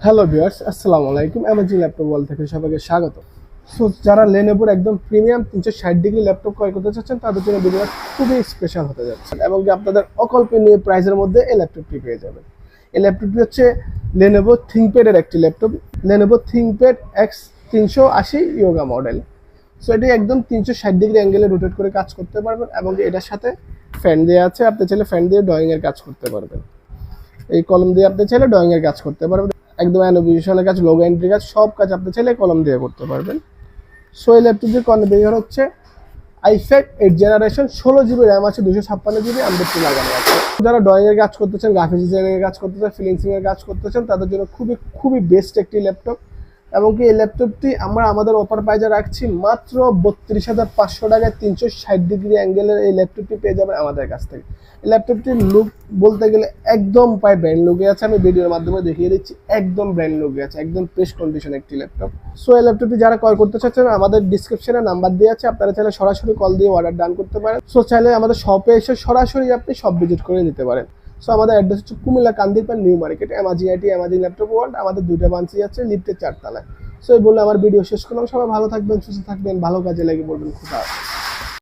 Hello viewers, আসসালামু আলাইকুম। Amazon laptop world থেকে সবাইকে স্বাগত। সো যারা লেনোভোর একদম প্রিমিয়াম 360 ডিগ্রি ল্যাপটপ ক্রয় করতে চাচ্ছেন তাদের জন্য ভিডিওটা খুবই স্পেশাল হতে যাচ্ছে এবং কি আপনাদের অকল্পনীয় প্রাইসের মধ্যে এই ল্যাপটপটি পেয়ে যাবেন। এই ল্যাপটপটি হচ্ছে লেনোভো থিংকপ্যাডের একটি laptop, Lenovo ThinkPad X380 yoga model. So এটি একদম 360 ডিগ্রি অ্যাঙ্গেলে রোটেট করে কাজ করতে পারবেন এবং এটার সাথে ফ্যান দেওয়া আছে, আপনি চাইলে ফ্যান দিয়ে ড্রয়িংয়ের কাজ করতে পারবেন। এই কলম দিয়ে আপনি চাইলে ড্রয়িংয়ের কাজ করতে পারবেন, একদম অ্যানোভেশনের কাজ, লোগো এন্ট্রি কাজ, সব কাজ আপনি চাইলে কলম দিয়ে করতে পারবেন। সো এই ল্যাপটপটির কনফিগার হচ্ছে i5 8 জেনারেশন, 16 জিবি র্যাম আছে, 256 জিবি আমডেটটি লাগানো আছে। যারা ড্রয়িংয়ের কাজ করতেছেন, গ্রাফিক্স ডিজাইনের কাজ করতেছেন, ফ্রিল্যান্সিংয়ের কাজ করতেছেন তাদের জন্য খুবই খুবই বেস্ট একটি ল্যাপটপ। এবং কি এই ল্যাপটপটি আমরা আমাদের অফার প্রাইজে রাখছি মাত্র 32,500 টাকায়। 360 ডিগ্রি অ্যাঙ্গেলের এই ল্যাপটপটি পেয়ে যাবেন আমাদের কাছ থেকে। এই ল্যাপটপটির লুক বলতে গেলে একদম প্রায় ব্র্যান্ড লুকে আছে, আমি ভিডিওর মাধ্যমে দেখিয়ে দিচ্ছি, একদম ব্র্যান্ড লুকে আছে, একদম ফ্রেশ কন্ডিশন একটি ল্যাপটপ। সো এই ল্যাপটপটি যারা ক্রয় করতে চাচ্ছেন আমাদের ডিসক্রিপশনে নাম্বার দিয়ে আছে, আপনারা চাইলে সরাসরি কল দিয়ে অর্ডার ডান করতে পারেন। সো চাইলে আমাদের শপে এসে সরাসরি আপনি সব ভিজিট করে নিতে পারেন। সো আমাদের অ্যাড্রেস হচ্ছে Comilla Kandirpar new market, Amazon IT, Amazon laptop world. আমাদের দুইটা ব্রাঞ্চই আছে, লিফটের 4 তলায়। সো এই বলে আমার ভিডিও শেষ করলাম। সবাই ভালো থাকবেন, সুস্থ থাকবেন, ভালো কাজে লেগে পড়বেন। খুদা হাফেজ।